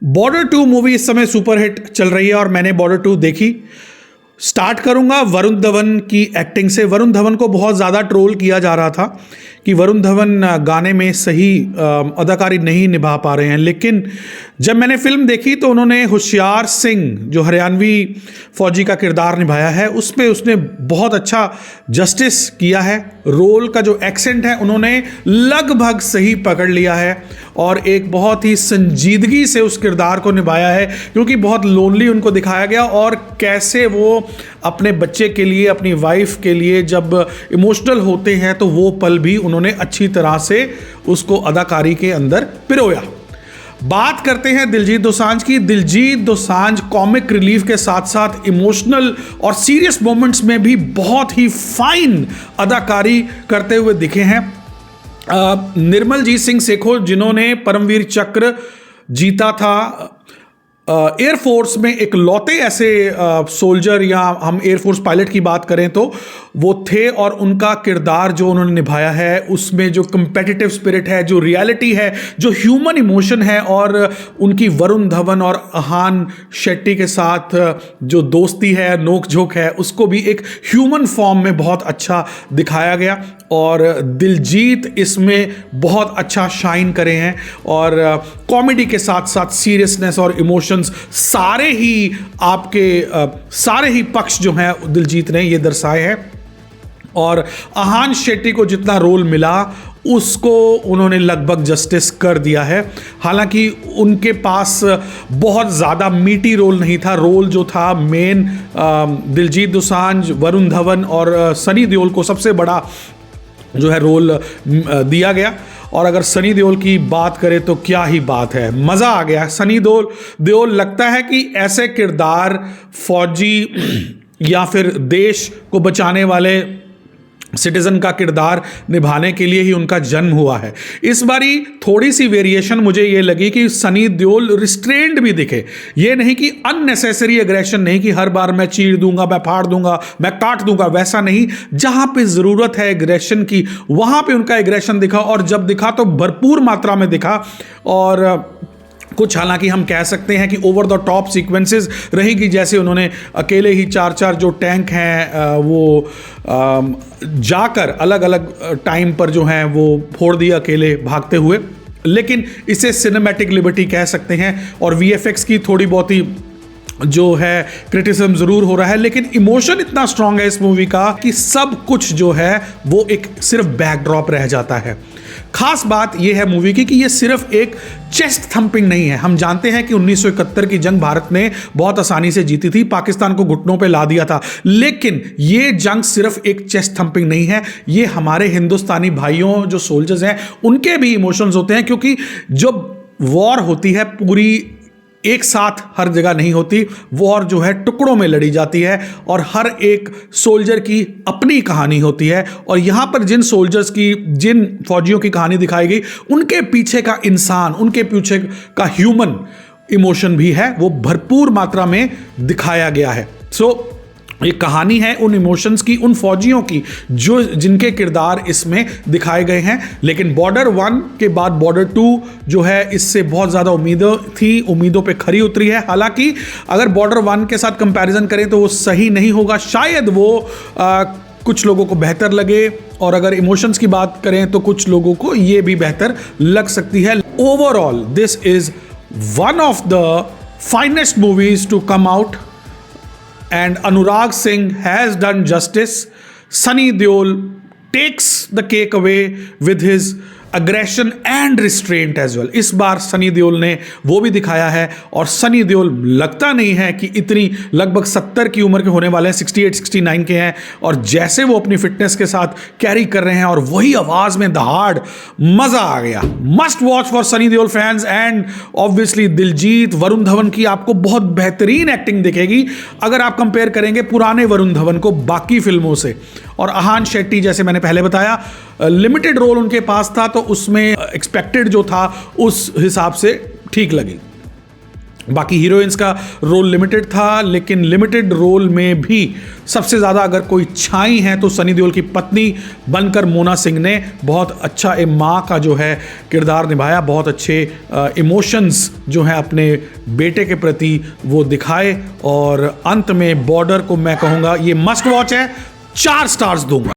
Border 2 movie इस समय superhit चल रही है और मैंने बॉर्डर 2 देखी। स्टार्ट करूंगा वरुण धवन की एक्टिंग से। वरुण धवन को बहुत ज़्यादा ट्रोल किया जा रहा था कि वरुण धवन गाने में सही अदाकारी नहीं निभा पा रहे हैं, लेकिन जब मैंने फिल्म देखी तो उन्होंने होशियार सिंह जो हरियाणवी फौजी का किरदार निभाया है उसमें उसने बहुत अच्छा जस्टिस किया है। रोल का जो एक्सेंट है उन्होंने लगभग सही पकड़ लिया है और एक बहुत ही संजीदगी से उस किरदार को निभाया है, क्योंकि बहुत लोनली उनको दिखाया गया और कैसे वो अपने बच्चे के लिए, अपनी वाइफ के लिए जब इमोशनल होते हैं तो वो पल भी उन्होंने अच्छी तरह से उसको अदाकारी के अंदर पिरोया। बात करते हैं दिलजीत दोसांझ की। दिलजीत दोसांझ कॉमिक रिलीफ के साथ साथ इमोशनल और सीरियस मोमेंट्स में भी बहुत ही फाइन अदाकारी करते हुए दिखे हैं। निर्मलजीत सिंह सेखो जिन्होंने परमवीर चक्र जीता था, एयरफोर्स में एक लौते ऐसे सोल्जर या हम एयरफोर्स पायलट की बात करें तो वो थे, और उनका किरदार जो उन्होंने निभाया है उसमें जो कंपेटिटिव स्पिरिट है, जो रियलिटी है, जो ह्यूमन इमोशन है, और उनकी वरुण धवन और अहान शेट्टी के साथ जो दोस्ती है, नोक झोंक है, उसको भी एक ह्यूमन फॉर्म में बहुत अच्छा दिखाया गया। और दिलजीत इसमें बहुत अच्छा शाइन करे हैं और कॉमेडी के साथ साथ सीरियसनेस और इमोशंस सारे ही पक्ष जो हैं दिलजीत ने ये दर्शाए हैं। और अहान शेट्टी को जितना रोल मिला उसको उन्होंने लगभग जस्टिस कर दिया है। हालांकि उनके पास बहुत ज़्यादा मीटी रोल नहीं था। रोल जो था मेन दिलजीत दोसांझ, वरुण धवन और सनी देओल को सबसे बड़ा जो है रोल दिया गया। और अगर सनी देओल की बात करें तो क्या ही बात है, मज़ा आ गया। सनी देओल लगता है कि ऐसे किरदार फौजी या फिर देश को बचाने वाले सिटीजन का किरदार निभाने के लिए ही उनका जन्म हुआ है। इस बारी थोड़ी सी वेरिएशन मुझे ये लगी कि सनी देओल रिस्ट्रेंड भी दिखे। ये नहीं कि अननेसेसरी एग्रेशन नहीं कि हर बार मैं चीर दूंगा, मैं फाड़ दूंगा, मैं काट दूंगा, वैसा नहीं। जहां पे जरूरत है एग्रेशन की वहां पे उनका एग्रेशन दिखा, और जब दिखा तो भरपूर मात्रा में दिखा। और कुछ हालांकि हम कह सकते हैं कि ओवर द टॉप सीक्वेंसेस रहेगी, जैसे उन्होंने अकेले ही 4-4 जो टैंक हैं वो जाकर अलग अलग टाइम पर जो हैं वो फोड़ दिए अकेले भागते हुए, लेकिन इसे सिनेमैटिक लिबर्टी कह सकते हैं। और वीएफएक्स की थोड़ी बहुत ही जो है क्रिटिसिज्म जरूर हो रहा है, लेकिन इमोशन इतना स्ट्रांग है इस मूवी का कि सब कुछ जो है वो एक सिर्फ बैकड्रॉप रह जाता है। खास बात यह है मूवी की कि ये सिर्फ एक चेस्ट थंपिंग नहीं है। हम जानते हैं कि 1971 की जंग भारत ने बहुत आसानी से जीती थी, पाकिस्तान को घुटनों पे ला दिया था, लेकिन ये जंग सिर्फ एक चेस्ट थंपिंग नहीं है। ये हमारे हिंदुस्तानी भाइयों जो सोल्जर्स हैं उनके भी इमोशंस होते हैं, क्योंकि जब वॉर होती है पूरी एक साथ हर जगह नहीं होती। वॉर जो है टुकड़ों में लड़ी जाती है और हर एक सोल्जर की अपनी कहानी होती है। और यहां पर जिन सोल्जर्स की, जिन फौजियों की कहानी दिखाई गई, उनके पीछे का इंसान, उनके पीछे का ह्यूमन इमोशन भी है, वो भरपूर मात्रा में दिखाया गया है। ये कहानी है उन इमोशंस की, उन फौजियों की जो जिनके किरदार इसमें दिखाए गए हैं। लेकिन बॉर्डर 1 के बाद बॉर्डर 2 जो है इससे बहुत ज़्यादा उम्मीदें थी, उम्मीदों पे खरी उतरी है। हालांकि अगर बॉर्डर 1 के साथ कंपैरिजन करें तो वो सही नहीं होगा, शायद वो कुछ लोगों को बेहतर लगे, और अगर इमोशंस की बात करें तो कुछ लोगों को ये भी बेहतर लग सकती है। Overall this is one of the finest movies to come out, and Anurag Singh has done justice. Sunny Deol takes the cake away with his aggression and restraint as well. इस बार सनी देओल ने वो भी दिखाया है, और सनी देओल लगता नहीं है कि इतनी, लगभग 70 की उम्र के होने वाले हैं, 68-69 के हैं, और जैसे वो अपनी फिटनेस के साथ कैरी कर रहे हैं और वही आवाज में दहाड़, मजा आ गया। Must watch for Sunny Deol fans. And obviously Diljit, Varun Dhawan की आपको बहुत बेहतरीन एक्टिंग दिखेगी अगर आप कंपेयर करेंगे पुराने वरुण धवन को बाकी फिल्मों से। और अहान शेट्टी, जैसे मैंने पहले बताया, लिमिटेड रोल उनके पास था तो उसमें एक्सपेक्टेड जो था उस हिसाब से ठीक लगी। बाकी हीरोइंस का रोल लिमिटेड था, लेकिन लिमिटेड रोल में भी सबसे ज़्यादा अगर कोई छाई है तो सनी देओल की पत्नी बनकर मोना सिंह ने बहुत अच्छा एक माँ का जो है किरदार निभाया। बहुत अच्छे इमोशंस जो हैं अपने बेटे के प्रति वो दिखाए, और अंत में बॉर्डर को मैं कहूँगा ये मस्ट वॉच है, 4 स्टार्स दूंगा।